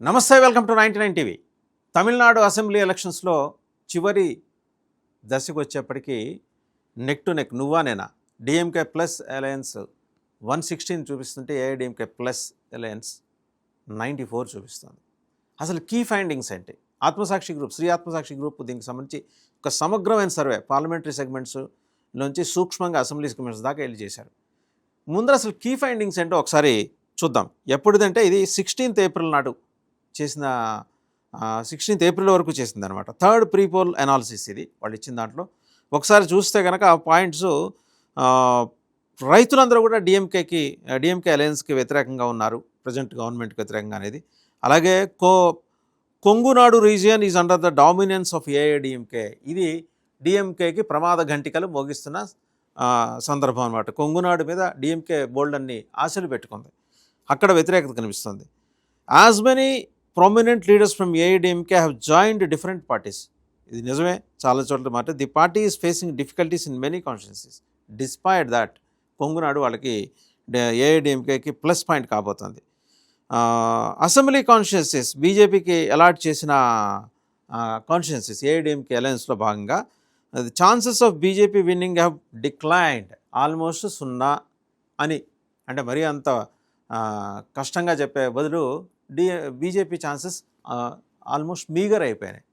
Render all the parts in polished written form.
నమస్తే, welcome to 99 TV. Tamil Nadu assembly ఎలక్షన్స్లో చివరి దశకు వచ్చేప్పటికీ నెక్ టు నెక్ నువ్వా నేనా, డిఎంకే ప్లస్ అలయన్స్ 116 చూపిస్తుంటే ఏఐడిఎంకే ప్లస్ అలయన్స్ 94 చూపిస్తుంది. అసలు కీ ఫైండింగ్స్ ఏంటి? ఆత్మసాక్షి గ్రూప్, శ్రీ ఆత్మసాక్షి గ్రూప్ దీనికి సంబంధించి ఒక సమగ్రమైన సర్వే పార్లమెంటరీ సెగ్మెంట్స్ నుంచి సూక్ష్మంగా అసెంబ్లీ సెగ్మెంట్స్ దాకా వెళ్ళి చేశారు. ముందర అసలు కీ ఫైండింగ్స్ ఏంటో ఒకసారి చూద్దాం. ఎప్పుడుదంటే ఇది 16th ఏప్రిల్ నాడు చేసిన 16th ఏప్రిల్ వరకు చేసింది అనమాట. థర్డ్ ప్రీపోల్ అనాలిసిస్ ఇది వాళ్ళు ఇచ్చిన దాంట్లో. ఒకసారి చూస్తే కనుక ఆ పాయింట్స్ రైతులందరూ కూడా డిఎంకే అలయన్స్కి వ్యతిరేకంగా ఉన్నారు, ప్రజెంట్ గవర్నమెంట్కి వ్యతిరేకంగా అనేది. అలాగే Kongunadu region is under the dominance of AIADMK, ఇది డిఎంకేకి ప్రమాద ఘంటికలు మోగిస్తున్న సందర్భం అనమాట. కొంగునాడు మీద డిఎంకే బోల్డ్ అన్ని ఆశలు పెట్టుకుంది, అక్కడ వ్యతిరేకత కనిపిస్తుంది. As many prominent leaders from AIDMK have joined different parties. ఇది నిజమే, చాలా చోట్ల మాట. The party is facing difficulties in many constituencies. Despite that Kongunadu వాళ్ళకి ఏఐడిఎంకేకి ప్లస్ పాయింట్ కాబోతుంది. అసెంబ్లీ కాన్స్టిట్యున్సీస్ బీజేపీకి అలాట్ చేసిన కాన్స్టిట్యున్సీస్ ఏఐడిఎంకే అలయన్స్లో భాగంగా chances of BJP winnowing have declined almost 0 అని, అంటే మరీ అంత కష్టంగా చెప్పే బదులు బీజేపీ ఛాన్సెస్ ఆల్మోస్ట్ మీగర్ అయిపోయినాయి,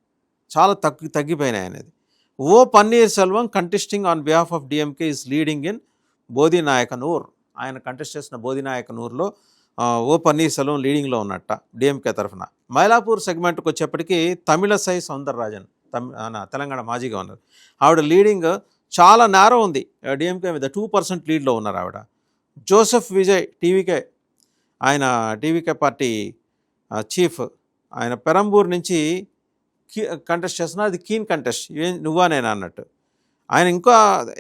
చాలా తగ్గిపోయినాయి అనేది. O Panneer Selvam contesting on behalf of DMK is leading in Bodinayakanur. ఆయన కంటెస్ట్ చేసిన బోధినాయకనూర్లో ఓ పన్నీర్ సెల్వం లీడింగ్లో ఉన్నట్ట డిఎంకే తరఫున. మైలాపూర్ సెగ్మెంట్కి వచ్చేప్పటికీ తమిళసై సౌందరరాజన్, తెలంగాణ మాజీ గవర్నర్, ఆవిడ లీడింగ్ చాలా నేరో ఉంది, డిఎంకే మీద 2% లీడ్లో ఉన్నారు ఆవిడ. జోసెఫ్ విజయ్ ఆయన టీవీకే పార్టీ చీఫ్, ఆయన పెరంబూర్ నుంచి కంటెస్ట్ చేస్తున్నారు. అది కీన్ కంటెస్ట్, నువ్వా నేనా అన్నట్టు. ఆయన ఇంకా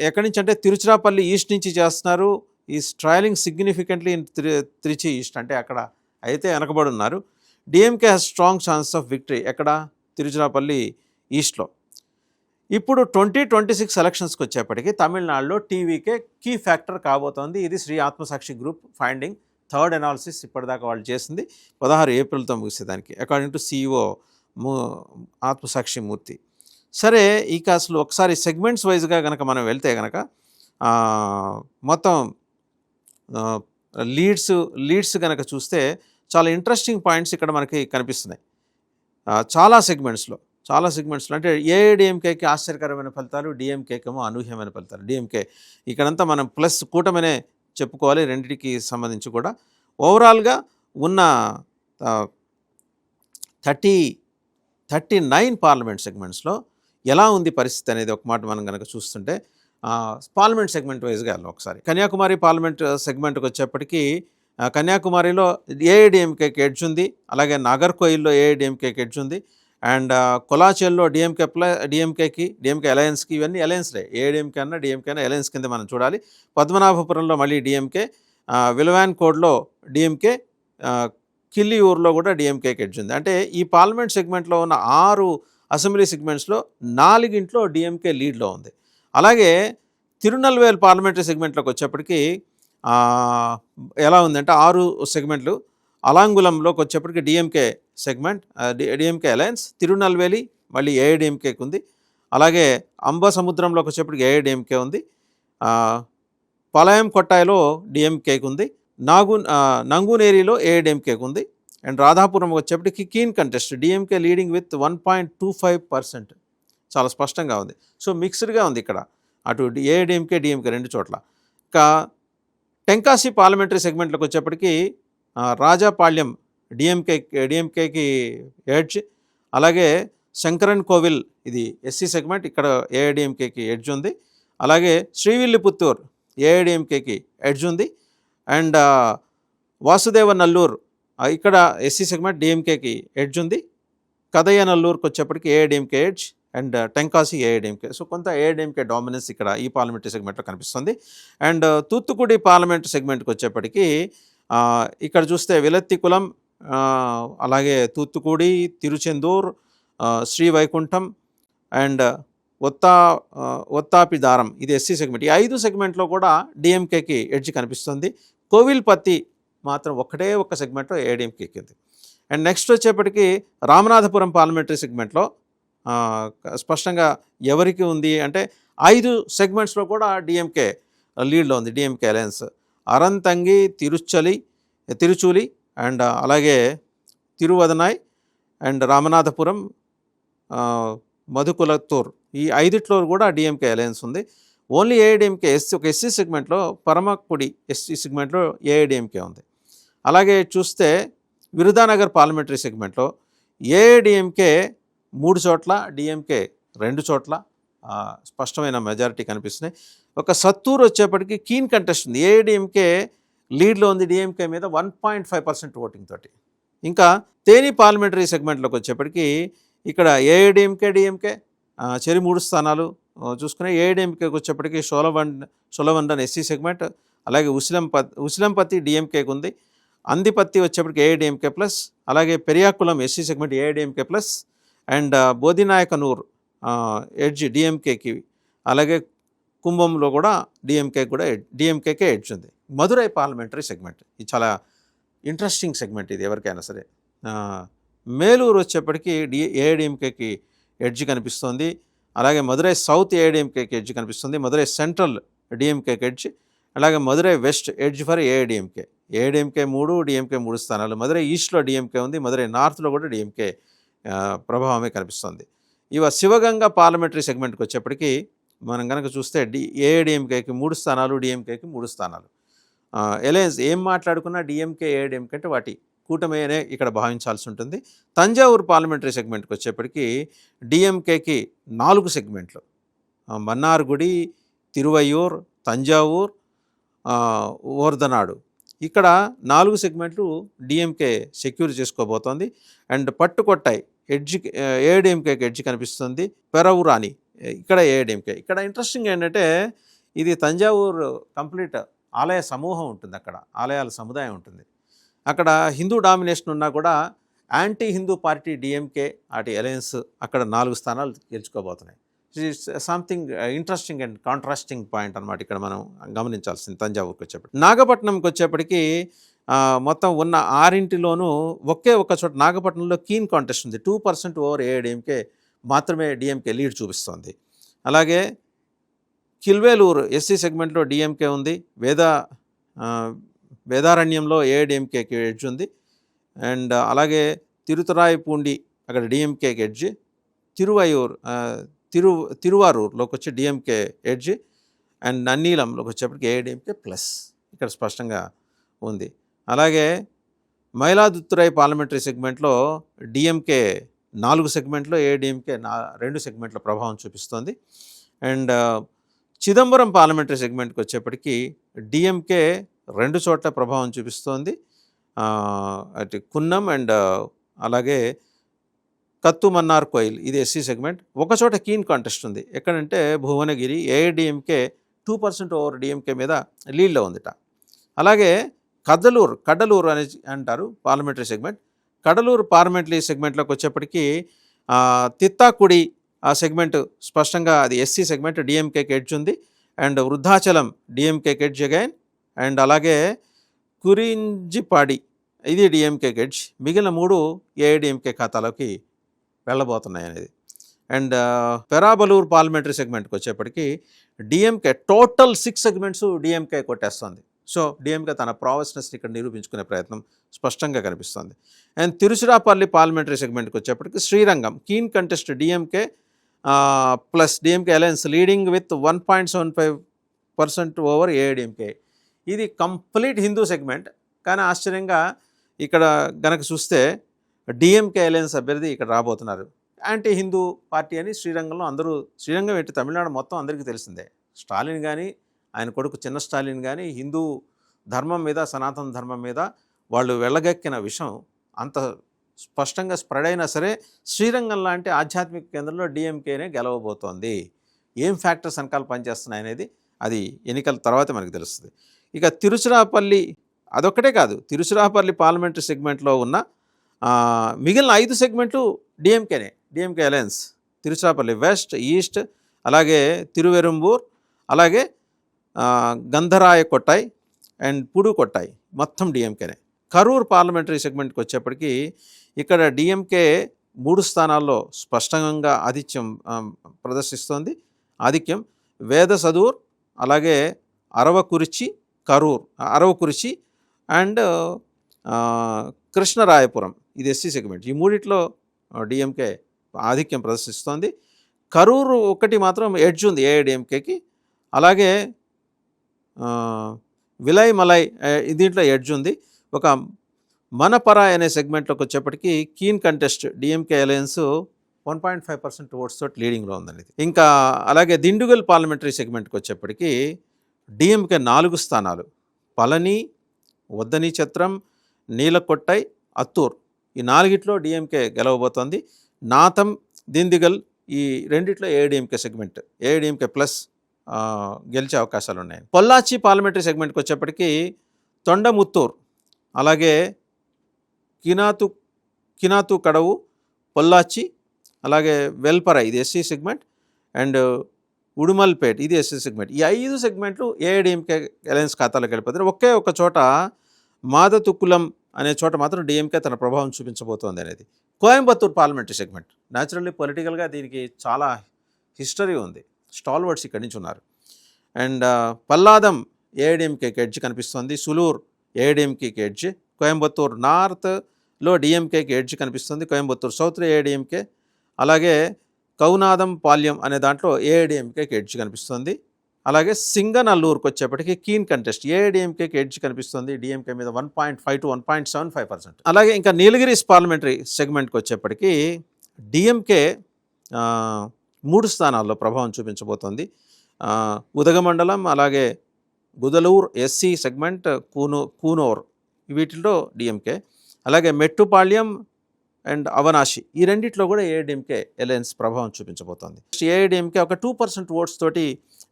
ఎక్కడి నుంచి అంటే తిరుచిరాపల్లి ఈస్ట్ నుంచి చేస్తున్నారు. ఈ ట్రయలింగ్ సిగ్నిఫికెంట్లీ ఇన్ త్రిచి ఈస్ట్, అంటే అక్కడ అయితే వెనకబడి ఉన్నారు. DMK has strong chance of victory ఎక్కడ, తిరుచిరాపల్లి ఈస్ట్లో. ఇప్పుడు 2026 ఎలక్షన్స్కి వచ్చేప్పటికీ తమిళనాడులో టీవీకే కీ ఫ్యాక్టర్ కాబోతోంది. ఇది Shri Aatmasakshi group finding. Third analysis ఇప్పటిదాకా వాళ్ళు చేసింది 16 ఏప్రిల్తో ముగిసేదానికి, according to CEO Aatmasakshi Murthy. సరే, ఇక అసలు ఒకసారి సెగ్మెంట్స్ వైజ్గా కనుక మనం వెళ్తే కనుక మొత్తం లీడ్స్ కనుక చూస్తే చాలా ఇంట్రెస్టింగ్ పాయింట్స్ ఇక్కడ మనకి కనిపిస్తున్నాయి. చాలా సెగ్మెంట్స్లో అంటే ఏఐడిఎంకేకి ఆశ్చర్యకరమైన ఫలితాలు, డిఎంకేకేమో అనూహ్యమైన ఫలితాలు. డిఎంకే ఇక్కడంతా మనం ప్లస్ కూటమనే చెప్పుకోవాలి రెండింటికి సంబంధించి కూడా. ఓవరాల్గా ఉన్న 39 పార్లమెంట్ సెగ్మెంట్స్లో ఎలా ఉంది పరిస్థితి అనేది ఒక మాట మనం కనుక చూస్తుంటే, పార్లమెంట్ సెగ్మెంట్ వైజ్గా వెళ్ళాం. ఒకసారి కన్యాకుమారి పార్లమెంట్ సెగ్మెంట్కి వచ్చేప్పటికీ కన్యాకుమారిలో ఏఐడిఎంకేకి ఎడ్జ్ ఉంది, అలాగే నాగర్కోయిల్లో ఏఐడిఎంకేకి ఎడ్జ్ ఉంది, అండ్ కొలాచెల్లో డిఎంకే అలయన్స్కి, ఇవన్నీ అలయన్స్లే, ఏఐడిఎంకే అన్న డిఎంకే అన్న అలయన్స్ కింద మనం చూడాలి. పద్మనాభపురంలో మళ్ళీ డిఎంకే, విలవాన్ కోడ్లో డిఎంకే, కిల్లియూరులో కూడా డిఎంకేకి ఎడ్జ్ ఉంది. అంటే ఈ పార్లమెంట్ సెగ్మెంట్లో ఉన్న 6 అసెంబ్లీ సెగ్మెంట్స్లో 4 డిఎంకే లీడ్లో ఉంది. అలాగే తిరునల్వేల్ పార్లమెంటరీ సెగ్మెంట్లోకి వచ్చేప్పటికీ ఎలా ఉందంటే 6 సెగ్మెంట్లు. అలాంగులంలోకి వచ్చేప్పటికి DMK segment, DMK alliance, Tirunelveli మళ్ళీ ఏఐడిఎంకేకి ఉంది. అలాగే అంబసముద్రంలోకి వచ్చేప్పటికి ఏఐడిఎంకే ఉంది, పలాయం కొట్టాయిలో డిఎంకేకి ఉంది, నంగునేరిలో ఏఐడిఎంకేకి ఉంది, అండ్ రాధాపురం వచ్చేప్పటికి keen contest, DMK leading with 1.25%, చాలా స్పష్టంగా ఉంది. సో మిక్స్డ్గా ఉంది ఇక్కడ, అటు ఏఐడిఎంకే డిఎంకే 2 చోట్ల. ఇంకా టెంకాసి పార్లమెంటరీ సెగ్మెంట్లోకి వచ్చేప్పటికి రాజాపాళ్యం డిఎంకేకి ఎడ్జ్, అలాగే శంకరన్ కోవిల్ ఇది ఎస్సీ సెగ్మెంట్, ఇక్కడ ఏఐడిఎంకేకి ఎడ్జ్ ఉంది. అలాగే శ్రీవిల్లిపుత్తూర్ ఏఐడిఎంకేకి ఎడ్జ్ ఉంది, అండ్ వాసుదేవనల్లూర్ ఇక్కడ ఎస్సీ సెగ్మెంట్ డిఎంకేకి ఎడ్జ్ ఉంది. కదయ్యనల్లూరుకి వచ్చేప్పటికి AIADMK edge, and Tenkasi AIADMK. So కొంత ఏఐడిఎంకే డామినెన్స్ ఇక్కడ ఈ పార్లమెంటరీ సెగ్మెంట్లో కనిపిస్తుంది. అండ్ తూత్తుకుడి పార్లమెంట్ సెగ్మెంట్కి వచ్చేప్పటికి ఇక్కడ చూస్తే విలత్తికులం, అలాగే తూత్తుకుడి, తిరుచెందూర్, శ్రీవైకుంఠం అండ్ ఒత్తాపిదారం ఇది ఎస్సీ సెగ్మెంట్. ఈ 5 సెగ్మెంట్లో కూడా డిఎంకేకి ఎడ్జ్ కనిపిస్తుంది. కోవిల్పత్తి మాత్రం ఒక్క సెగ్మెంట్లో ఏఐడిఎంకేకి ఉంది. అండ్ నెక్స్ట్ వచ్చేప్పటికి రామనాథపురం పార్లమెంటరీ సెగ్మెంట్లో స్పష్టంగా ఎవరికి ఉంది అంటే 5 సెగ్మెంట్స్లో కూడా డిఎంకే లీడ్లో ఉంది. డిఎంకే అలయన్స్ అరంతంగి, తిరుచూలి అండ్ అలాగే తిరువదనాయ్ అండ్ రామనాథపురం, మధుకులత్తూర్, ఈ 5ట్లో కూడా డిఎంకే అలయన్స్ ఉంది. ఓన్లీ ఏఐడిఎంకే ఒక ఎస్సీ సెగ్మెంట్లో పరమకుడి ఎస్సీ సెగ్మెంట్లో ఏఐడిఎంకే ఉంది. అలాగే చూస్తే విరుధానగర్ పార్లమెంటరీ సెగ్మెంట్లో ఏఐడిఎంకే 3 చోట్ల, డిఎంకే 2 చోట్ల స్పష్టమైన మెజారిటీ కనిపిస్తున్నాయి. ఒక సత్తూరు వచ్చేప్పటికి కీన్ కంటెస్ట్ ఉంది. ఏఐడిఎంకే లీడ్లో ఉంది డిఎంకే మీద 1.5% ఓటింగ్ తోటి. ఇంకా తేని పార్లమెంటరీ సెగ్మెంట్లోకి వచ్చేప్పటికి ఇక్కడ ఏఐడిఎంకే, డిఎంకే చెరి 3 స్థానాలు చూసుకునే. ఏఐడిఎంకేకి వచ్చేప్పటికి షోలవండన్ ఎస్సీ సెగ్మెంట్, అలాగే ఉసిలంపతి డిఎంకేకి ఉంది. అందిపత్తి వచ్చేప్పటికి ఏఐడిఎంకే ప్లస్, అలాగే Periyakulam SC segment AIADMK plus and Bodinayakanur edge డిఎంకేకి, అలాగే కుంభంలో కూడా డిఎంకేకే ఎడ్జ్ ఉంది. మదురై పార్లమెంటరీ సెగ్మెంట్ ఇది చాలా ఇంట్రెస్టింగ్ సెగ్మెంట్, ఇది ఎవరికైనా సరే. మేలూరు వచ్చేప్పటికి ఏఐడిఎంకేకి ఎడ్జ్ కనిపిస్తుంది. అలాగే మదురై సౌత్ ఏఐడిఎంకేకి ఎడ్జ్ కనిపిస్తుంది. మదురై సెంట్రల్ డిఎంకేకి ఎడ్జ్, అలాగే Madurai west edge for AIADMK. AIADMK 3, DMK 3 స్థానాలు. మదురై ఈస్ట్లో డిఎంకే ఉంది. మదురై నార్త్లో కూడా డిఎంకే ప్రభావమే కనిపిస్తుంది. శివగంగ పార్లమెంటరీ సెగ్మెంట్కి వచ్చేప్పటికి మనం కనుక చూస్తే ఏఐడిఎంకేకి 3 స్థానాలు, డిఎంకేకి 3 స్థానాలు. అలయన్స్ ఏం మాట్లాడుకున్నా డిఎంకే, ఏఐడిఎంకే అంటే వాటి కూటమినే ఇక్కడ భావించాల్సి ఉంటుంది. తంజావూరు పార్లమెంటరీ సెగ్మెంట్కి వచ్చేప్పటికి డిఎంకేకి 4 సెగ్మెంట్లు, మన్నార్గుడి, తిరువయ్యూర్, తంజావూర్, ఓర్దనాడు, ఇక్కడ 4 సెగ్మెంట్లు DMK secure చేసుకోబోతోంది. And Pattukottai ఏఐడిఎంకేకి edge కనిపిస్తుంది. పెరవురాని ఇక్కడ ఏఐడిఎంకే. ఇక్కడ ఇంట్రెస్టింగ్ ఏంటంటే ఇది తంజావూరు కంప్లీట్ ఆలయ సమూహం ఉంటుంది, అక్కడ ఆలయాల సముదాయం ఉంటుంది. అక్కడ హిందూ డామినేషన్ ఉన్నా కూడా యాంటీ హిందూ పార్టీ డిఎంకే అటు అలయన్స్ అక్కడ 4 స్థానాలు గెలుచుకోబోతున్నాయి. Something interesting and contrasting point అనమాట ఇక్కడ మనం గమనించాల్సింది. తంజావూరుకి వచ్చేప్పటికి, నాగపట్నంకి వచ్చేప్పటికి మొత్తం ఉన్న 6 ఒకే ఒక చోట నాగపట్నంలో కీన్ కాంటెస్ట్ ఉంది. 2% ఓవర్ ఏఐడిఎంకే మాత్రమే డిఎంకే లీడ్ చూపిస్తోంది. అలాగే కిల్వేలూరు ఎస్సీ సెగ్మెంట్లో డిఎంకే ఉంది. వేదారణ్యంలో ఏఐడిఎంకేకి ఎడ్జ్ ఉంది. అండ్ అలాగే తిరుతురాయిపూండి అక్కడ డిఎంకేకి ఎడ్జ్. తిరువారూరులోకి వచ్చి డిఎంకే ఎడ్జ్. అండ్ నన్నీలంలోకి వచ్చేప్పటికి ఏఐడిఎంకే ప్లస్ ఇక్కడ స్పష్టంగా ఉంది. అలాగే మైలాదుతురై పార్లమెంటరీ సెగ్మెంట్లో డిఎంకే 4 సెగ్మెంట్లో, ఏఐడిఎంకే 2 సెగ్మెంట్ల ప్రభావం చూపిస్తోంది. అండ్ చిదంబరం పార్లమెంటరీ సెగ్మెంట్కి వచ్చేప్పటికి డిఎంకే 2 చోట్ల ప్రభావం చూపిస్తోంది. అటు కున్నం అండ్ అలాగే కత్తుమన్నార్ కోయిల్ ఇది ఎస్సీ సెగ్మెంట్. ఒక చోట కీన్ కాంటెస్ట్ ఉంది. ఎక్కడంటే భువనగిరి, ఏఐడిఎంకే 2% ఓవర్ డిఎంకే మీద లీడ్లో ఉందిట. అలాగే కడలూరు అని అంటారు పార్లమెంటరీ సెగ్మెంట్. కడలూరు పార్లమెంటరీ సెగ్మెంట్లోకి వచ్చేప్పటికి తిత్తాకుడి ఆ సెగ్మెంట్ స్పష్టంగా అది ఎస్సీ సెగ్మెంట్, డిఎంకేకి ఎడ్జ్ ఉంది. అండ్ వృద్ధాచలం డిఎంకేకి ఎడ్జ్ అగైన్. అండ్ అలాగే కురింజిపాడి ఇది డిఎంకేకి ఎడ్జ్. మిగిలిన 3 ఏఐడిఎంకే ఖాతాలోకి వెళ్ళబోతున్నాయి అనేది. అండ్ పెరాబలూరు పార్లమెంటరీ సెగ్మెంట్కి వచ్చేప్పటికి డిఎంకే టోటల్ 6 సెగ్మెంట్స్ డిఎంకే కొట్టేస్తుంది. సో డిఎంకే తన ప్రావెస్నెస్ ఇక్కడ నిరూపించుకునే ప్రయత్నం స్పష్టంగా కనిపిస్తుంది. అండ్ తిరుచిరాపల్లి పార్లమెంటరీ సెగ్మెంట్కి వచ్చేప్పటికి Srirangam keen contest DMK plus DMK alliance leading with 1.75% over AIADMK. ఇది కంప్లీట్ హిందూ సెగ్మెంట్. కానీ ఆశ్చర్యంగా ఇక్కడ గనక చూస్తే డిఎంకే అలయన్స్ అభ్యర్థి ఇక్కడ రాబోతున్నారు. యాంటీ హిందూ పార్టీ అని శ్రీరంగంలో అందరూ, శ్రీరంగం ఏంటి తమిళనాడు మొత్తం అందరికీ తెలిసిందే. స్టాలిన్ కానీ ఆయన కొడుకు చిన్న స్టాలిన్ కానీ హిందూ ధర్మం మీద, సనాతన ధర్మం మీద వాళ్ళు వెళ్ళగక్కిన విషయం అంత స్పష్టంగా స్ప్రెడ్ అయినా సరే శ్రీరంగం లాంటి ఆధ్యాత్మిక కేంద్రంలో డిఎంకేనే గెలవబోతోంది. ఏం ఫ్యాక్టర్స్ వెనకాల పనిచేస్తున్నాయి అనేది అది ఎన్నికల తర్వాత మనకు తెలుస్తుంది. ఇక తిరుచిరాపల్లి అదొక్కటే కాదు, తిరుచిరాపల్లి పార్లమెంటరీ సెగ్మెంట్లో ఉన్న మిగిలిన 5 సెగ్మెంట్లు డిఎంకేనే, DMK alliance. Tiruchirappalli west, east, అలాగే తిరువెరుంబూర్, అలాగే గంధరాయకొట్టాయ్ అండ్ పుడుకొట్టాయ్ మొత్తం డిఎంకేనే. కరూర్ పార్లమెంటరీ సెగ్మెంట్కి వచ్చేప్పటికి ఇక్కడ డిఎంకే 3 స్థానాల్లో స్పష్టంగా ప్రదర్శిస్తోంది ఆధిక్యం. వేదసదూర్, అలాగే అరవకురిచి అండ్ కృష్ణరాయపురం, ఇది ఎస్సీ సెగ్మెంట్. ఈ మూడిట్లో డిఎంకే ఆధిక్యం ప్రదర్శిస్తోంది. కరూరు ఒకటి మాత్రం ఎడ్జ్ ఉంది ఏఐడిఎంకేకి. అలాగే విలయమలై దీంట్లో ఎడ్జ్ ఉంది. ఒక మనపరాయ్ అనే సెగ్మెంట్లోకి వచ్చేప్పటికి keen contest DMK alliance 1.5% votes తోటి లీడింగ్లో ఉందండి. ఇంకా అలాగే దిండుగల్ పార్లమెంటరీ సెగ్మెంట్కి వచ్చేప్పటికి డిఎంకే 4 స్థానాలు, పళని, వద్దనీ చత్రం, నీలకొట్టై, అత్తూర్, ఈ 4గిట్లో డిఎంకే గెలవబోతోంది. నాతం, దిందిగల్ ఈ రెండిట్లో ఏఐడిఎంకే సెగ్మెంట్, ఏఐడిఎంకే ప్లస్ గెలిచే అవకాశాలు ఉన్నాయి. పొల్లాచి పార్లమెంటరీ సెగ్మెంట్కి వచ్చేప్పటికి తొండముత్తూర్, అలాగే కినాతు కడవు, పొల్లాచి, అలాగే వెల్పరై, ఇది ఎస్సీ సెగ్మెంట్, అండ్ ఉడుమల్పేట్, ఇది ఎస్సీ సెగ్మెంట్. ఈ 5 సెగ్మెంట్లు ఏఐడిఎంకే అలయన్స్ ఖాతాలోకి వెళ్ళిపోతారు. ఒకే ఒక చోట మాదతుక్కులం అనే చోట మాత్రం డిఎంకే తన ప్రభావం చూపించబోతోంది అనేది కోయంబత్తూర్ పార్లమెంటరీ సెగ్మెంట్. న్యాచురల్లీ పొలిటికల్గా దీనికి చాలా హిస్టరీ ఉంది, స్టాల్వర్డ్స్ ఇక్కడి నుంచి ఉన్నారు. అండ్ పల్లాదం ఏఐడిఎంకేకి ఎడ్జ్ కనిపిస్తుంది, సులూర్ ఏఐడిఎంకేకి ఎడ్జ్, కోయంబత్తూర్ నార్త్లో డిఎంకేకి ఎడ్జ్ కనిపిస్తుంది, కోయంబత్తూర్ సౌత్లో ఏఐడిఎంకే, అలాగే కౌనాదం పాల్యం అనే దాంట్లో ఏఐడిఎంకేకి ఎడ్జ్ కనిపిస్తుంది. అలాగే సింగనల్లూరుకి వచ్చేప్పటికి కీన్ కంటెస్ట్ ఏఐడిఎంకేకి ఎడ్జ్ కనిపిస్తుంది, డిఎంకే మీద 1.5 to 1.75%. అలాగే ఇంకా నీలగిరిస్ పార్లమెంటరీ సెగ్మెంట్కి వచ్చేప్పటికి డిఎంకే 3 స్థానాల్లో ప్రభావం చూపించబోతోంది. ఉదగమండలం, అలాగే గుదలూర్ ఎస్సీ సెగ్మెంట్, కూనూర్, వీటిల్లో డిఎంకే, అలాగే మెట్టుపాళ్యం అండ్ అవనాశి, ఈ రెండిట్లో కూడా ఏఐడిఎంకే అలయన్స్ ప్రభావం చూపించబోతోంది. ఏఐడిఎంకే ఒక 2% ఓట్స్ తోటి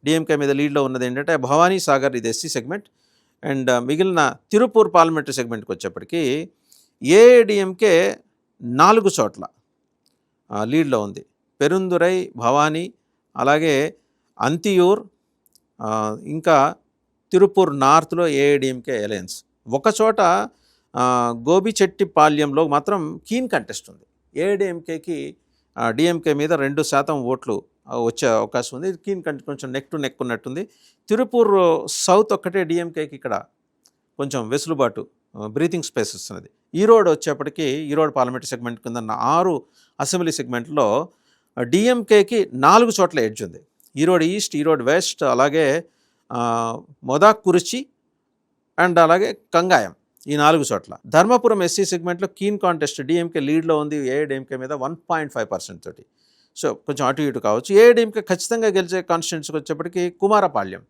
డిఎంకే మీద లీడ్లో ఉన్నది ఏంటంటే భవానీ సాగర్, ఇది ఎస్సీ సెగ్మెంట్. అండ్ మిగిలిన తిరుపూర్ పార్లమెంటరీ సెగ్మెంట్కి వచ్చేప్పటికి ఏఐడిఎంకే 4 చోట్ల లీడ్లో ఉంది. పెరుందురై, భవానీ, అలాగే అంతియూర్, ఇంకా తిరుపూర్ నార్త్లో ఏఐడిఎంకే అలయన్స్. ఒకచోట గోబిచెట్టిపాళ్యంలో మాత్రం కీన్ కంటెస్ట్ ఉంది. ఏఐడిఎంకేకి డిఎంకే మీద 2% ఓట్లు వచ్చే అవకాశం ఉంది. కీన్ కంటెస్ట్ కొంచెం నెక్ టు నెక్ ఉన్నట్టుంది. తిరుపూర్ సౌత్ ఒక్కటే డిఎంకేకి ఇక్కడ కొంచెం వెసులుబాటు, బ్రీతింగ్ స్పేస్ వస్తున్నది. ఈరోడ్ వచ్చేప్పటికి ఈరోడ్ పార్లమెంటరీ సెగ్మెంట్ కింద 6 అసెంబ్లీ సెగ్మెంట్లో డిఎంకేకి 4 చోట్ల ఎడ్జ్ ఉంది. ఈరోడ్ ఈస్ట్, ఈరోడ్ వెస్ట్, అలాగే మొదాకురిచి అండ్ అలాగే కంగాయం, ఈ 4 చోట్ల. ధర్మపురం ఎస్సీ సెగ్మెంట్లో కీన్ కాంటెస్ట్ డిఎంకే లీడ్లో ఉంది ఏఐడిఎంకే మీద 1.5% తోటి. సో కొంచెం అటు ఇటు కావచ్చు. ఏఐడిఎంకే ఖచ్చితంగా గెలిచే కాన్స్టిట్యున్సీకి వచ్చేప్పటికి కుమారపాళ్యం,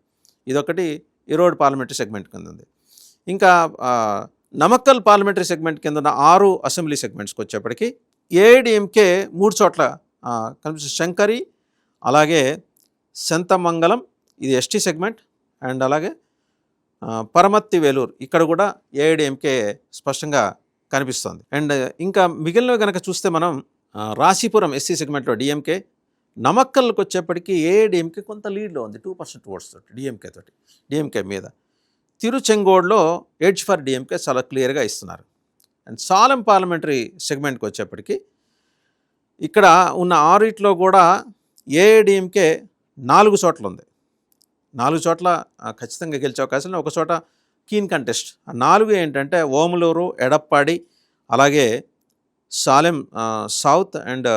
ఇదొకటి ఈరోడ్ పార్లమెంటరీ సెగ్మెంట్ కింద ఉంది. ఇంకా నమక్కల్ పార్లమెంటరీ సెగ్మెంట్ కింద ఉన్న 6 అసెంబ్లీ సెగ్మెంట్స్కి వచ్చేప్పటికి ఏఐడిఎంకే 3 చోట్ల కనిపిస్తుంది. శంకరి, అలాగే శంతమంగళం, ఇది ఎస్టీ సెగ్మెంట్, అండ్ అలాగే పరమత్తి వేలూరు, ఇక్కడ కూడా ఏఐడిఎంకే స్పష్టంగా కనిపిస్తుంది. అండ్ ఇంకా మిగిలినవి కనుక చూస్తే మనం రాశిపురం ఎస్సీ సెగ్మెంట్లో డిఎంకే, నమక్కల్కి వచ్చేప్పటికి ఏఐడిఎంకే కొంత లీడ్లో ఉంది 2% ఓట్స్ తోటి డిఎంకే మీద. తిరుచెంగోడ్లో ఎడ్జ్ ఫర్ డిఎంకే చాలా క్లియర్గా ఇస్తున్నారు. అండ్ సాలెం పార్లమెంటరీ సెగ్మెంట్కి వచ్చేప్పటికి ఇక్కడ ఉన్న 6 కూడా ఏఐడిఎంకే 4 చోట్ల ఉంది. 4 చోట్ల ఖచ్చితంగా గెలిచే అవకాశం, ఒక చోట కీన్ కంటెస్ట్. 4 ఏంటంటే ఓమలూరు, ఎడప్పాడి, అలాగే సాలెం సౌత్ అండ్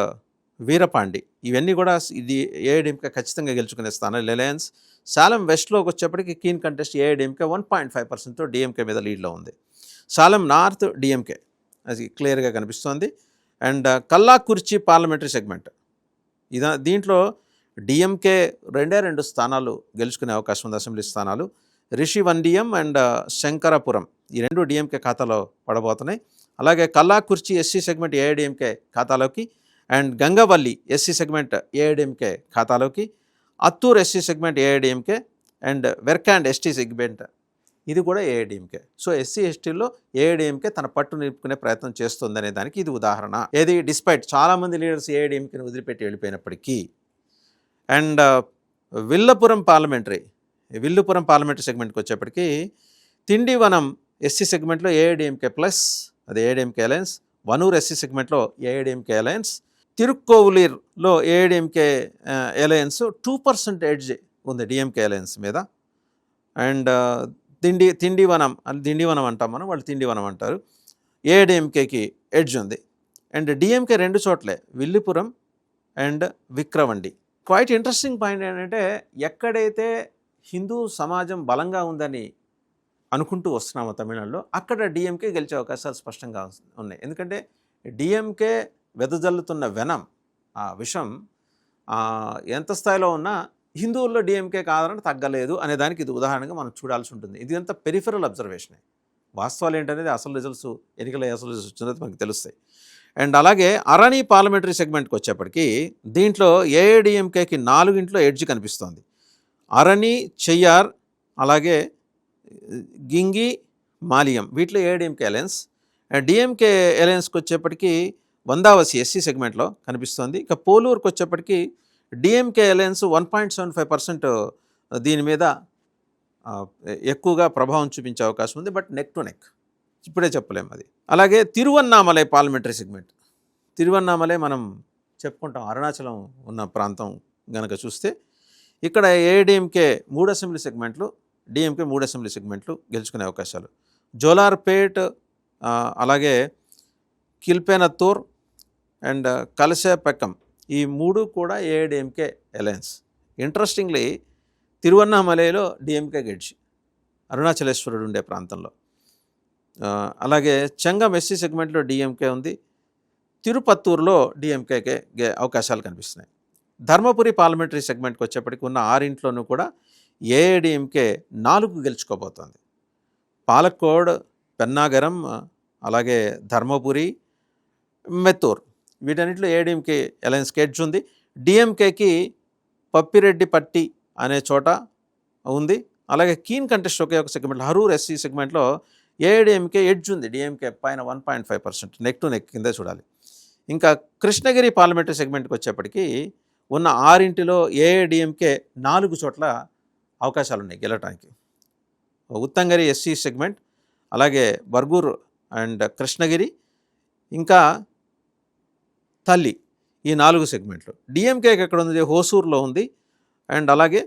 వీరపాండి, ఇవన్నీ కూడా ఇది ఏఐడిఎంకే ఖచ్చితంగా గెలుచుకునే స్థానాలు అలయన్స్. సాలెం వెస్ట్లోకి వచ్చేప్పటికి కీన్ కంటెస్ట్ ఏఐడిఎంకే 1.5%తో డిఎంకే మీద లీడ్లో ఉంది. సాలెం నార్త్ డిఎంకే అది క్లియర్గా కనిపిస్తోంది. అండ్ కల్లాకుర్చి పార్లమెంటరీ సెగ్మెంట్, దీంట్లో డిఎంకే 2 స్థానాలు గెలుచుకునే అవకాశం ఉంది, అసెంబ్లీ స్థానాలు. రిషివండియం అండ్ శంకరపురం, ఈ 2 డిఎంకే ఖాతాలో పడబోతున్నాయి. అలాగే కల్లాకుర్చి ఎస్సీ సెగ్మెంట్ ఏఐడిఎంకే ఖాతాలోకి, and Gangavalli SC segment AIADMK ఖాతాలోకి, Attur SC segment AIADMK, and Yercaud ST segment ఇది కూడా ఏఐడిఎంకే. సో ఎస్సీ ఎస్టీలో ఏఐడిఎంకే తన పట్టు నిలుపుకునే ప్రయత్నం చేస్తుందనే దానికి ఇది ఉదాహరణ. ఏది డిస్పైట్ చాలామంది లీడర్స్ ఏఐడిఎంకేని వదిలిపెట్టి వెళ్ళిపోయినప్పటికీ. అండ్ విల్లుపురం పార్లమెంటరీ సెగ్మెంట్కి వచ్చేప్పటికి తిండివనం ఎస్సీ సెగ్మెంట్లో ఏఐడిఎంకే ప్లస్, అది ఏఐడిఎంకే అలయన్స్ వనూర్ ఎస్సీ సెగ్మెంట్లో ఏఐడిఎంకే అలయన్స్, తిరుక్కోవులూర్లో ఏఐడిఎంకే అలయన్స్ 2% ఎడ్జ్ ఉంది డిఎంకే అలయన్స్ మీద. అండ్ దిండివనం అంటాం మనం, వాళ్ళు తిండివనం అంటారు, ఏఐడిఎంకేకి ఎడ్జ్ ఉంది. అండ్ డిఎంకే 2 చోట్లే, Villupuram and Vikravandi. Quite interesting point ఏంటంటే, ఎక్కడైతే హిందూ సమాజం బలంగా ఉందని అనుకుంటూ వస్తున్నామో తమిళనాడులో, అక్కడ డిఎంకే గెలిచే అవకాశాలు స్పష్టంగా ఉన్నాయి. ఎందుకంటే డిఎంకే వెదజల్లుతున్న ఆ విషం ఎంత స్థాయిలో ఉన్నా హిందువుల్లో డిఎంకేకి ఆదరణ తగ్గలేదు అనే దానికి ఇది ఉదాహరణగా మనం చూడాల్సి ఉంటుంది. ఇది అంతా పెరిఫెరల్ అబ్జర్వేషనే, వాస్తవాలు ఏంటనేది అసలు రిజల్ట్స్, ఎన్నికల అసలు రిజల్ట్స్ వచ్చినది మనకు తెలుస్తాయి. అండ్ అలాగే అరణి పార్లమెంటరీ సెగ్మెంట్కి వచ్చేప్పటికి దీంట్లో ఏఐడిఎంకేకి 4 ఎడ్జ్ కనిపిస్తోంది. అరణి, చెయ్యార్, అలాగే గింగి, మాలియం, వీటిలో ఏఐడిఎంకే అలయన్స్. డిఎంకే అలయన్స్కి వచ్చేప్పటికి వందావసి ఎస్సీ సెగ్మెంట్లో కనిపిస్తోంది. ఇక పోలూరుకి వచ్చేప్పటికి డిఎంకే అలయన్స్ 1.75% దీని మీద ఎక్కువగా ప్రభావం చూపించే అవకాశం ఉంది. బట్ నెక్ టు నెక్ ఇప్పుడే చెప్పలేము అది. అలాగే తిరువన్నామలై పార్లమెంటరీ సెగ్మెంట్, తిరువన్నామలై మనం చెప్పుకుంటాం, అరుణాచలం ఉన్న ప్రాంతం గనక చూస్తే, ఇక్కడ ఏఐడిఎంకే 3 అసెంబ్లీ సెగ్మెంట్లు, డిఎంకే 3 అసెంబ్లీ సెగ్మెంట్లు గెలుచుకునే అవకాశాలు. జోలార్పేట్, అలాగే కిల్పెనత్తూర్ అండ్ కలశపెక్కం, ఈ 3 కూడా ఏఐడిఎంకే అలయన్స్. ఇంట్రెస్టింగ్లీ తిరువన్నామలైలో డిఎంకే గెడ్జ్, అరుణాచలేశ్వరుడు ఉండే ప్రాంతంలో. అలాగే చెంగం ఎస్సీ సెగ్మెంట్లో డిఎంకే ఉంది. తిరుపత్తూరులో డిఎంకేకే అవకాశాలు కనిపిస్తున్నాయి. ధర్మపురి పార్లమెంటరీ సెగ్మెంట్కి వచ్చేప్పటికి ఉన్న 6 కూడా ఏఐడిఎంకే 4 గెలుచుకోబోతోంది. పాలక్కోడ్, పెన్నాగరం, అలాగే ధర్మపురి, మెత్తూర్, వీటన్నిటిలో ఏఐడిఎంకే అలయన్స్కి ఎడ్జ్ ఉంది. డిఎంకేకి పప్పిరెడ్డిపట్టి అనే చోట ఉంది. అలాగే కీన్ కంటెస్ట్ ఒకే ఒక సెగ్మెంట్లో, హరూర్ ఎస్సీ సెగ్మెంట్లో ఏఐడిఎంకే ఎడ్జ్ ఉంది, డిఎంకే పైన 1.5%, నెక్ టు నెక్ కిందే చూడాలి. ఇంకా కృష్ణగిరి పార్లమెంటరీ సెగ్మెంట్కి వచ్చేప్పటికి ఉన్న 6 ఏఐడిఎంకే 4 చోట్ల అవకాశాలు ఉన్నాయి గెలవడానికి. ఉత్తంగరి ఎస్సీ సెగ్మెంట్, అలాగే బర్గూర్ అండ్ కృష్ణగిరి, ఇంకా తల్లి, ఈ 4 సెగ్మెంట్లు. డిఎంకేకి ఎక్కడ ఉంది? హోసూర్లో ఉంది. అండ్ అలాగే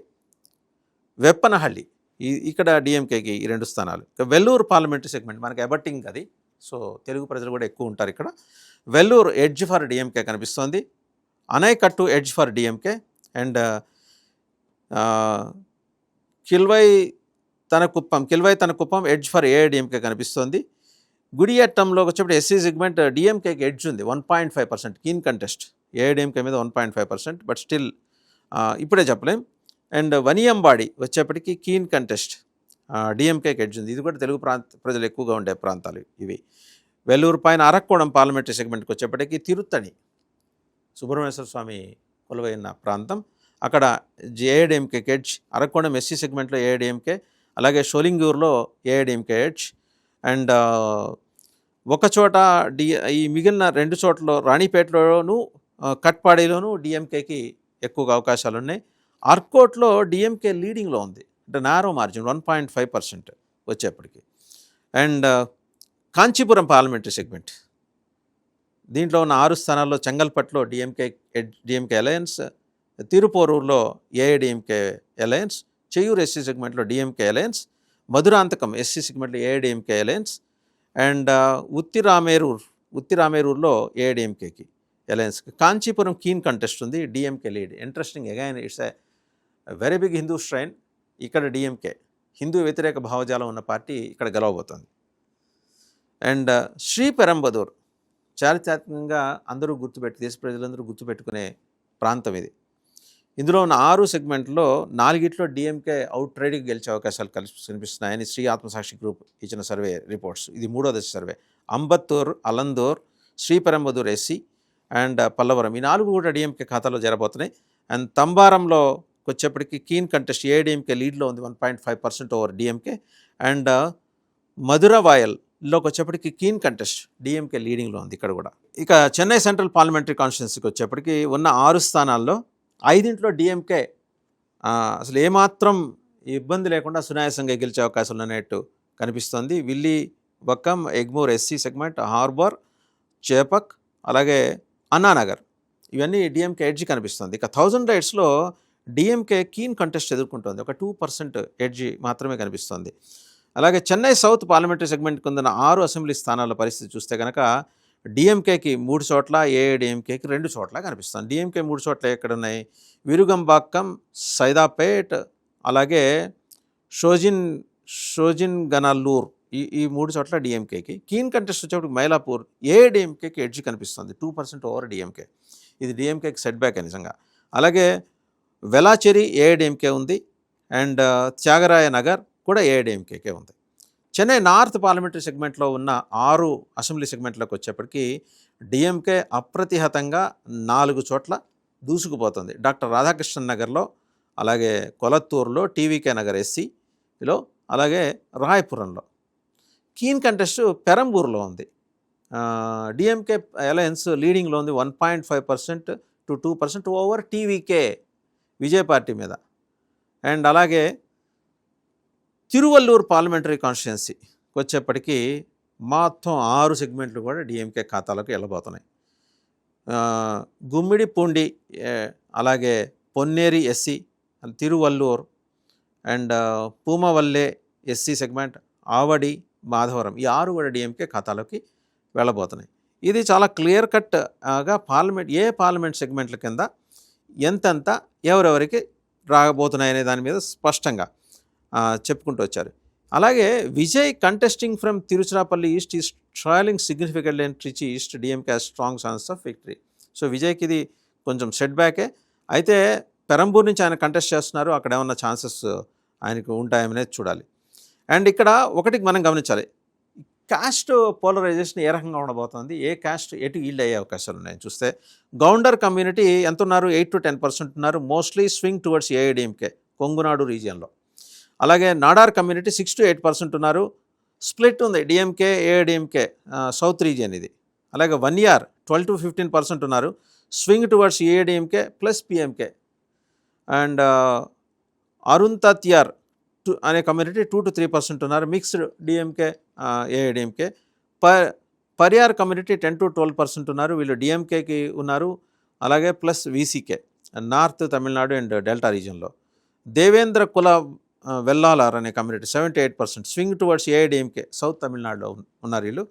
వెప్పనహళ్ళి, ఇక్కడ డిఎంకేకి ఈ 2 స్థానాలు. వెల్లూరు పార్లమెంటరీ సెగ్మెంట్ మనకి ఎబట్టింగ్ అది, సో తెలుగు ప్రజలు కూడా ఎక్కువ ఉంటారు ఇక్కడ. వెల్లూరు ఎడ్జ్ ఫర్ డిఎంకే కనిపిస్తోంది. Anaicut edge for DMK. And Kilvaithinankuppam edge for AIADMK కనిపిస్తోంది. గుడియట్టంలో వచ్చేప్పుడు ఎస్సీ సెగ్మెంట్ డిఎంకేకి ఎడ్జ్ ఉంది, 1.5%, కీన్ కంటెస్ట్ ఏఐడిఎంకే మీద 1.5%, బట్ స్టిల్ ఇప్పుడే చెప్పలేం. అండ్ వనియంబాడి వచ్చేప్పటికి కీన్ కంటెస్ట్ డిఎంకేకి ఎడ్జ్ ఉంది. ఇది కూడా తెలుగు ప్రజలు ఎక్కువగా ఉండే ప్రాంతాలు ఇవి. వెల్లూరు పైన అరక్కోణం పార్లమెంటరీ సెగ్మెంట్కి వచ్చేప్పటికి తిరుత్తణి, సుబ్రహ్మణ్యేశ్వర స్వామి కొలువైన ప్రాంతం, అక్కడ ఏఐడిఎంకేకి ఎడ్జ్. అరక్కోణం ఎస్సీ సెగ్మెంట్లో ఏఐడిఎంకే, అలాగే షోలింగూరులో ఏఐడిఎంకే ఎడ్జ్. అండ్ ఒకచోట ఈ మిగిలిన 2 చోట్ల రాణిపేటలోను కట్పాడిలోను డిఎంకేకి ఎక్కువగా అవకాశాలు ఉన్నాయి. ఆర్కోట్లో డిఎంకే లీడింగ్లో ఉంది, అంటే నారో మార్జిన్ 1.5% వచ్చేప్పటికి. అండ్ కాంచీపురం పార్లమెంటరీ సెగ్మెంట్, దీంట్లో ఉన్న 6 స్థానాల్లో చెంగల్పట్లో డిఎంకే అలయన్స్, తిరుపోరూరులో ఏఐడిఎంకే అలయన్స్, చెయ్యూరు ఎస్సీ సెగ్మెంట్లో డిఎంకే అలయన్స్, మధురాంతకం ఎస్సీ సెగ్మెంట్లో ఏఐడిఎంకే అలయన్స్. అండ్ ఉత్తిరామేరూరులో ఏఐడిఎంకేకి అలయన్స్. కాంచీపురం కీన్ కంటెస్ట్ ఉంది, DMK lead. Interesting, again it's a very big Hindu strain. ఇక్కడ డిఎంకే, హిందూ వ్యతిరేక భావజాలం ఉన్న పార్టీ ఇక్కడ గెలవబోతోంది. అండ్ శ్రీపెరంబదూర్ చారిత్రాత్మకంగా అందరూ దేశ ప్రజలందరూ గుర్తుపెట్టుకునే ప్రాంతం ఇది. ఇందులో ఉన్న 6 సెగ్మెంట్లో 4 డిఎంకే అవుట్ రైడ్గా గెలిచే అవకాశాలు కనిపిస్తున్నాయని శ్రీ ఆత్మసాక్షి గ్రూప్ ఇచ్చిన సర్వే రిపోర్ట్స్. ఇది 3వ దశ survey. Ambattur, Alandur, Sriperumbudur SC and Pallavaram, ఈ 4 కూడా డిఎంకే ఖాతాలో చేరబోతున్నాయి. అండ్ తంబారంలో వచ్చేప్పటికి కీన్ కంటెస్ట్ ఏఐడిఎంకే లీడ్లో ఉంది, 1.5% ఓవర్ డిఎంకే. అండ్ మధురవాయల్లోకి వచ్చేప్పటికి కీన్ కంటెస్ట్ డిఎంకే లీడింగ్లో ఉంది ఇక్కడ కూడా. ఇక చెన్నై సెంట్రల్ పార్లమెంటరీ కాన్స్టిట్యున్సీకి వచ్చేప్పటికి ఉన్న 6 స్థానాల్లో 5 డిఎంకే అసలు ఏమాత్రం ఇబ్బంది లేకుండా సునాయాసంగా గెలిచే అవకాశాలు ఉన్నట్టు కనిపిస్తోంది. Villivakkam, Egmore SC segment, Harbour, Chepauk, అలాగే అన్నానగర్, ఇవన్నీ డిఎంకే ఎడ్జ్ కనిపిస్తుంది. ఇక 1000 రైడ్స్లో డిఎంకే కీన్ కంటెస్ట్ ఎదుర్కొంటుంది. ఒక 2% ఎడ్జ్ మాత్రమే కనిపిస్తుంది. అలాగే చెన్నై సౌత్ పార్లమెంటరీ సెగ్మెంట్ కింద 6 అసెంబ్లీ స్థానాల పరిస్థితి చూస్తే కనుక డిఎంకేకి 3 చోట్ల, ఏఐడిఎంకేకి 2 చోట్ల కనిపిస్తుంది. డిఎంకే 3 చోట్ల ఎక్కడున్నాయి? విరుగంబాక్కం, సైదాపేట్, అలాగే షోజిన్గనల్లూర్, ఈ 3 చోట్ల డిఎంకేకి. కీన్ కంటెస్ట్ వచ్చేప్పుడు మైలాపూర్, ఏఐడిఎంకేకి ఎడ్జ్ కనిపిస్తుంది 2% ఓవర్ డిఎంకే. ఇది డిఎంకేకి సెట్ బ్యాక్ నిజంగా. అలాగే వెలాచెరి ఏఐడిఎంకే ఉంది, అండ్ త్యాగరాయ నగర్ కూడా ఏఐడిఎంకేకే ఉంది. చెన్నై నార్త్ పార్లమెంటరీ సెగ్మెంట్లో ఉన్న 6 అసెంబ్లీ సెగ్మెంట్లోకి వచ్చేప్పటికీ డిఎంకే అప్రతిహతంగా 4 చోట్ల దూసుకుపోతుంది. డాక్టర్ రాధాకృష్ణన్ నగర్లో, అలాగే కొలత్తూరులో, టీవీకే నగర్ ఎస్సీలో, అలాగే రాయపురంలో. కీన్ కంటెస్ట్ పెరంబూర్లో ఉంది. డిఎంకే అలయన్స్ లీడింగ్లో ఉంది 1.5% to 2% over TVK Vijay party మీద. అండ్ అలాగే తిరువల్లూరు పార్లమెంటరీ కాన్స్టిట్యున్సీకి వచ్చేప్పటికీ మొత్తం 6 సెగ్మెంట్లు కూడా డిఎంకే ఖాతాలకు వెళ్ళబోతున్నాయి. గుమ్మిడి పూండి, అలాగే Ponneri SC, Tiruvallur, and Poonamallee SC segment, Avadi, Madhavaram, ఈ 6 కూడా డిఎంకే ఖాతాలోకి వెళ్ళబోతున్నాయి. ఇది చాలా క్లియర్ కట్గా పార్లమెంట్ సెగ్మెంట్ల కింద ఎంతెంత ఎవరెవరికి రాబోతున్నాయి అనే దాని మీద స్పష్టంగా చెప్పుకుంటూ వచ్చారు. అలాగే Vijay contesting from Tiruchirappalli east is trailing significant and Trichy east, DMK strong chance of victory. So విజయ్కి ఇది కొంచెం సెట్ బ్యాకే. అయితే పెరంబూర్ నుంచి ఆయన కంటెస్ట్ చేస్తున్నారు, అక్కడ ఏమన్నా ఛాన్సెస్ ఆయనకు ఉంటాయనేది చూడాలి. అండ్ ఇక్కడ ఒకటికి మనం గమనించాలి, కాస్ట్ పోలరైజేషన్ ఏ రకంగా ఉండబోతుంది, ఏ కాస్ట్ ఎటు ఈల్డ్ అయ్యే అవకాశాలు ఉన్నాయని చూస్తే గౌండర్ కమ్యూనిటీ ఎంత ఉన్నారు? 8 to 10% ఉన్నారు. Mostly swing towards AIADMK Kongunadu రీజియన్లో. అలాగే నాడార్ కమ్యూనిటీ 6 to 8% ఉన్నారు. స్ప్లిట్ ఉంది డిఎంకే ఏఐడిఎంకే సౌత్ రీజియన్ ఇది. అలాగే 1 year 12 to 15% ఉన్నారు. Swing towards AIADMK plus PMK. And Arunthathiyar అనే కమ్యూనిటీ 2 to 3% ఉన్నారు. Mixed DMK AIADMK. Paraiyar community 10 to 12% ఉన్నారు. వీళ్ళు డిఎంకేకి ఉన్నారు, అలాగే plus VCK north Tamil Nadu and delta రీజియన్లో. దేవేంద్ర కుల వెల్లాలార్ అనే community 7 to 8% swing towards AIADMK south తమిళనాడులో ఉన్నారు వీళ్ళు.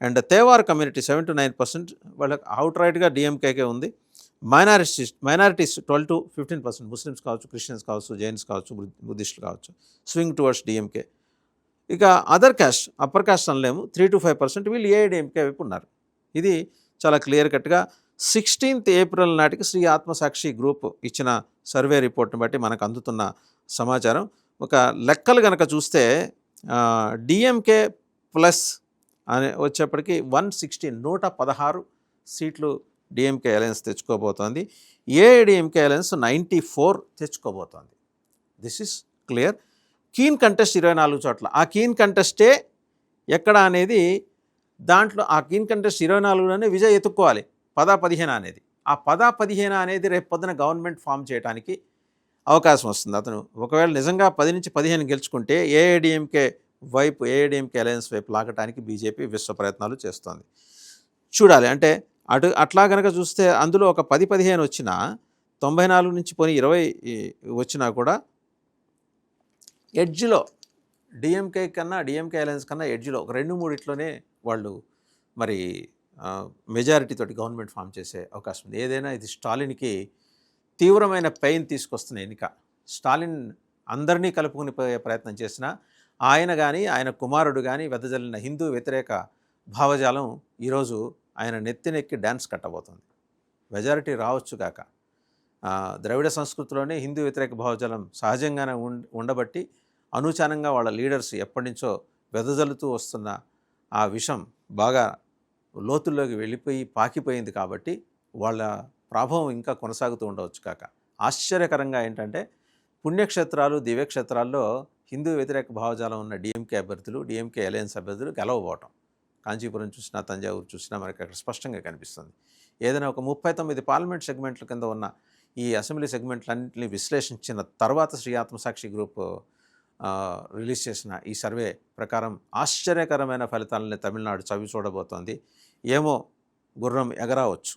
అండ్ తేవార్ కమ్యూనిటీ 7 to 9% వాళ్ళకి అవుట్ రైట్గా డిఎంకేకే ఉంది. మైనారిటీస్ 12 to 15%, ముస్లిమ్స్ కావచ్చు, క్రిస్టియన్స్ కావచ్చు, జైన్స్ కావచ్చు, బుద్ధిస్టులు కావచ్చు, స్వింగ్ టువర్డ్స్ డిఎంకే. ఇక అదర్ క్యాస్ట్, అప్పర్ క్యాస్ట్ అనలేము, 3 to 5% వీళ్ళు ఏఐడిఎంకే వైపు ఉన్నారు. ఇది చాలా క్లియర్ కట్గా 16th April నాటికి శ్రీ ఆత్మసాక్షి గ్రూప్ ఇచ్చిన సర్వే రిపోర్ట్ని బట్టి మనకు అందుతున్న సమాచారం. ఒక లెక్కలు కనుక చూస్తే డిఎంకే ప్లస్ అని వచ్చేప్పటికి 116 సీట్లు డిఎంకే అలయన్స్ తెచ్చుకోబోతోంది. ఏఐడిఎంకే అలయన్స్ 94 తెచ్చుకోబోతోంది. This is clear. Keen contest 24 చోట్ల. ఆ కీన్ కంటెస్టే ఎక్కడ అనేది దాంట్లో ఆ కీన్ కంటెస్ట్ 24లోనే విజయ్ ఎత్తుక్కోవాలి 10-15 అనేది. ఆ 10-15 అనేది రేపు పొద్దున గవర్నమెంట్ ఫామ్ చేయడానికి అవకాశం వస్తుంది. అతను ఒకవేళ నిజంగా 10 నుంచి 15 గెలుచుకుంటే ఏఐడిఎంకే అలయన్స్ వైపు లాగటానికి బీజేపీ విశ్వ ప్రయత్నాలు చేస్తోంది. చూడాలి. అంటే అట్లా కనుక చూస్తే అందులో ఒక 10-15 వచ్చినా 94 నుంచి పోనీ 20 వచ్చినా కూడా ఎడ్జ్లో డిఎంకే అలయన్స్ కన్నా ఎడ్జ్లో ఒక 2-3 వాళ్ళు మరి మెజారిటీ తోటి గవర్నమెంట్ ఫామ్ చేసే అవకాశం ఉంది. ఏదైనా ఇది స్టాలిన్కి తీవ్రమైన పెయిన్ తీసుకొస్తున్న ఎన్నిక. స్టాలిన్ అందరినీ కలుపుకుని పోయే ప్రయత్నం చేసినా ఆయన కానీ ఆయన కుమారుడు కానీ వెదజల్లిన హిందూ వ్యతిరేక భావజాలం ఈరోజు ఆయన నెత్తినెక్కి డ్యాన్స్ కట్టబోతుంది. మెజారిటీ రావచ్చు కాక ద్రవిడ సంస్కృతిలోనే హిందూ వ్యతిరేక భావజాలం సహజంగానే ఉండబట్టి అనూచానంగా వాళ్ళ లీడర్స్ ఎప్పటి నుంచో వెదజల్లుతూ వస్తున్న ఆ విషం బాగా లోతుల్లోకి వెళ్ళిపోయి పాకిపోయింది కాబట్టి వాళ్ళ ప్రభావం ఇంకా కొనసాగుతూ ఉండవచ్చు కాక. ఆశ్చర్యకరంగా ఏంటంటే పుణ్యక్షేత్రాలు, దివ్యక్షేత్రాల్లో హిందూ వ్యతిరేక భావజాలం ఉన్న డిఎంకే అభ్యర్థులు, డిఎంకే అలయన్స్ అభ్యర్థులు గెలవబోవటం కాంచీపురం చూసినా, తంజావూరు చూసినా మనకి అక్కడ స్పష్టంగా కనిపిస్తుంది. ఏదైనా ఒక 39 పార్లమెంట్ సెగ్మెంట్ల కింద ఉన్న ఈ అసెంబ్లీ సెగ్మెంట్లన్నింటినీ విశ్లేషించిన తర్వాత శ్రీ ఆత్మసాక్షి గ్రూప్ రిలీజ్ చేసిన ఈ సర్వే ప్రకారం ఆశ్చర్యకరమైన ఫలితాలని తమిళనాడు చవి చూడబోతోంది. ఏమో గుర్రం ఎగరవచ్చు.